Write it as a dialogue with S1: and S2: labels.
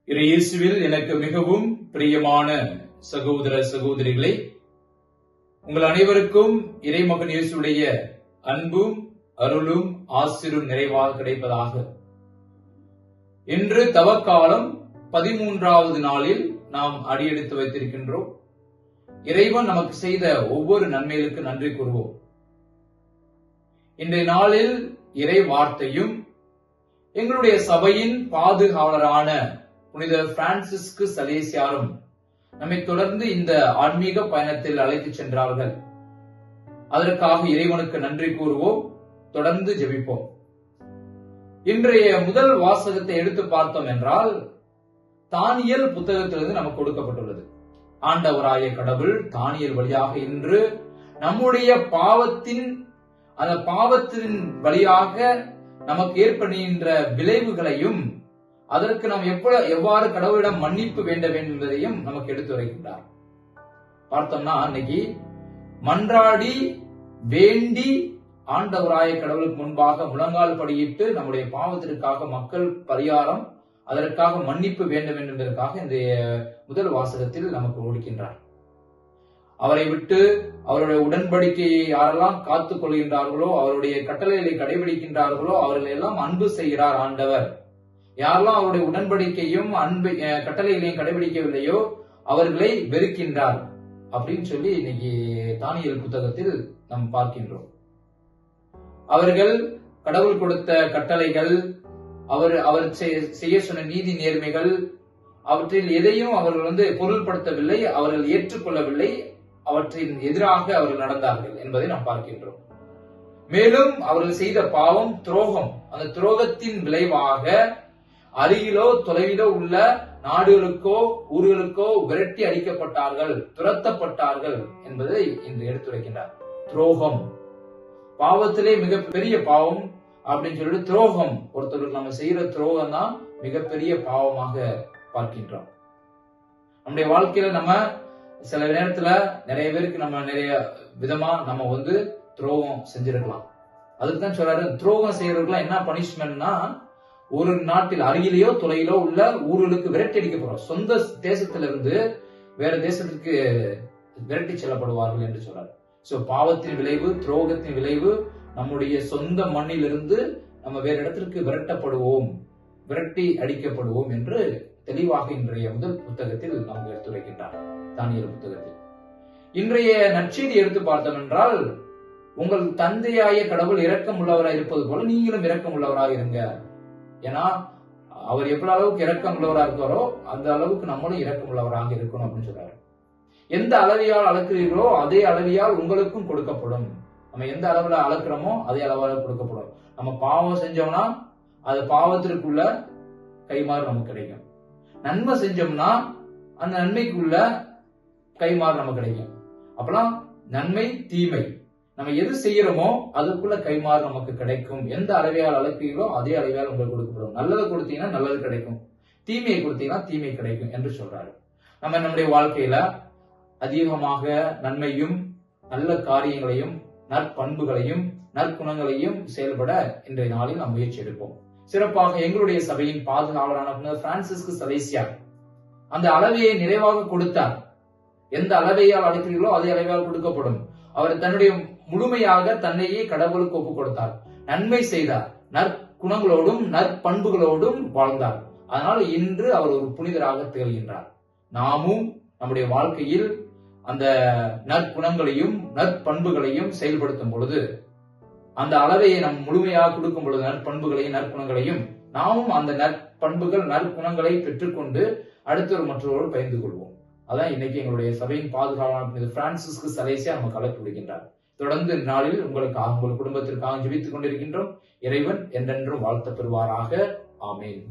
S1: இயேசுவில் எனக்கு மிகவும் பிரியமான சகோதர சகோதரிகளை, உங்கள் அனைவருக்கும் இறைமகன் இயேசுடைய அன்பும் அருளும் ஆசிரும் நிறைவாக கிடைப்பதாக. இன்று தவக்காலம் 13வது நாளில் நாம் அடியெடுத்து வைத்திருக்கின்றோம். இறைவன் நமக்கு செய்த ஒவ்வொரு நன்மைகளுக்கு நன்றி கூறுவோம். இன்றைய நாளில் இறை வார்த்தையும் எங்களுடைய சபையின் பாதுகாவலரான புனித பிரான்சிஸ்கு சலேசியாரும் நம்மை தொடர்ந்து இந்த ஆன்மீக பயணத்தில் அழைத்து சென்றார்கள். அதற்காக இறைவனுக்கு நன்றி கூறுவோம். தொடர்ந்து ஜெபிப்போம். இன்றைய முதல் வாசகத்தை எடுத்து பார்த்தோம் என்றால், தானியேல் புத்தகத்திலிருந்து நமக்கு கொடுக்கப்பட்டுள்ளது. ஆண்டவராய கடவுள் தானியேல் வழியாக இன்று நம்முடைய அந்த பாவத்தின் வழியாக நமக்கு ஏற்படுகின்ற விளைவுகளையும், அதற்கு நாம் எவ்வாறு கடவுளிடம் மன்னிப்பு வேண்ட வேண்டும் என்பதையும் நமக்கு எடுத்து வைக்கின்றார். பார்த்தோம்னா, அன்னைக்கு மன்றாடி வேண்டி ஆண்டவராய கடவுளுக்கு முன்பாக முழங்கால் படியிட்டு நம்முடைய பாவத்திற்காக மக்கள் பரிகாரம், அதற்காக மன்னிப்பு வேண்டும் என்பதற்காக இந்த முதல் வாசகத்தில் நமக்கு கொடுக்கின்றார். அவரை விட்டு அவருடைய உடன்படிக்கையை யாரெல்லாம் காத்துக் கொள்கின்றார்களோ, அவருடைய கட்டளைகளை கடைபிடிக்கின்றார்களோ அவர்கள் எல்லாம் அன்பு செய்கிறார் ஆண்டவர். யாரெல்லாம் அவருடைய உடன்படிக்கையும் கட்டளைகளையும் கடைபிடிக்கவில்லையோ அவர்களை வெறுக்கின்றார் அப்படின்னு சொல்லி இன்னைக்கு தானியேல் புத்தகத்தில் நாம் பார்க்கின்றோம். அவர்கள் கடவுள் கொடுத்த கட்டளைகள், அவர் செய்ய சொன்ன நீதி நேர்மைகள், அவற்றில் எதையும் அவர்கள் பொருள்படுத்தவில்லை, அவர்கள் ஏற்றுக்கொள்ளவில்லை, அவற்றின் எதிராக அவர்கள் நடந்தார்கள் என்பதை நாம் பார்க்கின்றோம். மேலும் அவர்கள் செய்த பாவம் துரோகம். அந்த துரோகத்தின் விளைவாக அருகிலோ தொலைவிலோ உள்ள நாடுகளுக்கோ ஊர்களுக்கோ விரட்டி அடிக்கப்பட்டார்கள், துரத்தப்பட்டார்கள் என்பதை இன்று எடுத்துரைக்கின்றார். துரோகம் பாவத்திலே மிகப்பெரிய பாவம் அப்படின்னு சொல்லிட்டு துரோகம், ஒருத்தருக்கு நம்ம செய்யற துரோகம் தான் மிகப்பெரிய பாவமாக பார்க்கின்றோம். நம்முடைய வாழ்க்கையில நம்ம சில நேரத்துல நிறைய பேருக்கு நம்ம நிறைய விதமா நம்ம துரோகம் செஞ்சிருக்கலாம். அதுக்குதான் சொல்றாரு, துரோகம் செய்யறதுக்குலாம் என்ன பனிஷ்மெண்ட்னா, ஒரு நாட்டில் அருகிலேயோ தொலையிலோ உள்ள ஊர்களுக்கு விரட்டி அடிக்கப்படுறோம். சொந்த தேசத்திலிருந்து வேற தேசத்துக்கு விரட்டி செல்லப்படுவார்கள் என்று சொல்றாரு. சோ பாவத்தின் விளைவு, துரோகத்தின் விளைவு, நம்முடைய சொந்த மண்ணிலிருந்து நம்ம வேற இடத்திற்கு விரட்டப்படுவோம், விரட்டி அடிக்கப்படுவோம் என்று தெளிவாக இன்றைய முதல் புத்தகத்தில் நமக்கு எடுத்துரைக்கின்றார். தானியேல் புத்தகத்தில் இன்றைய நற்செய்தி எடுத்து பார்த்தோம் என்றால், உங்கள் தந்தையாய கடவுள் இரக்கம் உள்ளவராக இருப்பது போல நீங்களும் இரக்கம் உள்ளவராக இருங்க. ஏன்னா அவர் எவ்வளவு அளவுக்கு இரக்கம் உள்ளவராக இருக்காரோ அந்த அளவுக்கு நம்மளும் இரக்கம் உள்ளவராக இருக்கணும் அப்படின்னு சொல்றாரு. எந்த அளவியால் அளக்கிறீர்களோ அதே அளவியால் உங்களுக்கும் கொடுக்கப்படும். நம்ம எந்த அளவுல அளக்கிறோமோ அதே அளவால் கொடுக்கப்படும். நம்ம பாவம் செஞ்சோம்னா அது பாவத்திற்குள்ள கைமாறு நமக்கு கிடைக்கும். நன்மை செஞ்சோம்னா அந்த நன்மைக்குள்ள கைமாறு நமக்கு கிடைக்கும். அப்பெல்லாம் நன்மை தீமை நம்ம எது செய்யறோமோ அதுக்குள்ள கைமாறு நமக்கு கிடைக்கும். எந்த அளவையால் அளக்கிறீங்களோ அதே அளவையால் உங்களுக்கு கொடுக்கப்படும். நல்லதை கொடுத்தீங்கன்னா நல்லது கிடைக்கும், தீமையை கொடுத்தீங்கன்னா தீமை கிடைக்கும் என்று சொல்றாரு. நம்ம நம்முடைய வாழ்க்கையில அதிகமாக நன்மையும் நல்ல காரியங்களையும் நற்பண்புகளையும் நற்குணங்களையும் செயல்பட இன்றைய நாளில் நாம் முயற்சி எடுப்போம். சிறப்பாக எங்களுடைய சபையின் பாதுகாவலரான பிரான்சிஸ்கு சலேசியார் அந்த அளவையை நிறைவாக கொடுத்தார். எந்த அளவையால் அழைக்கிறீர்களோ அதே அளவையால் கொடுக்கப்படும். அவர் தன்னுடைய முழுமையாக தன்னையே கடவுளுக்கு ஒப்புக் கொடுத்தார், நன்மை செய்தார், நற்குணங்களோடும் நற்பண்புகளோடும் வாழ்ந்தார். அதனால் இன்று அவர் ஒரு புனிதராக திகழ்கின்றார். நாமும் நம்முடைய வாழ்க்கையில் அந்த நற்குணங்களையும் நற்பண்புகளையும் செயல்படுத்தும் பொழுது, அந்த அளவையை நம் முழுமையாக கொடுக்கும் பொழுது, நற்பண்புகளையும் நற்குணங்களையும் நாமும் அந்த நற்பண்புகள் நற்குணங்களை பெற்றுக்கொண்டு அடுத்தவர் மற்றவரோடு பகிர்ந்து கொள்வோம். அதான் இன்னைக்கு எங்களுடைய சபையின் பாதுகாவலர் பிரான்சிஸ்கு சலேசியார் நமக்கு அழைப்பு விடுகின்றார். தொடர்ந்து நாளில் உங்களுக்காக, உங்கள் குடும்பத்திற்காக ஜெபித்துக் கொண்டிருக்கின்றோம். இறைவன் என்றென்றும் வாழ்த்த பெறுவாராக. ஆமேன்.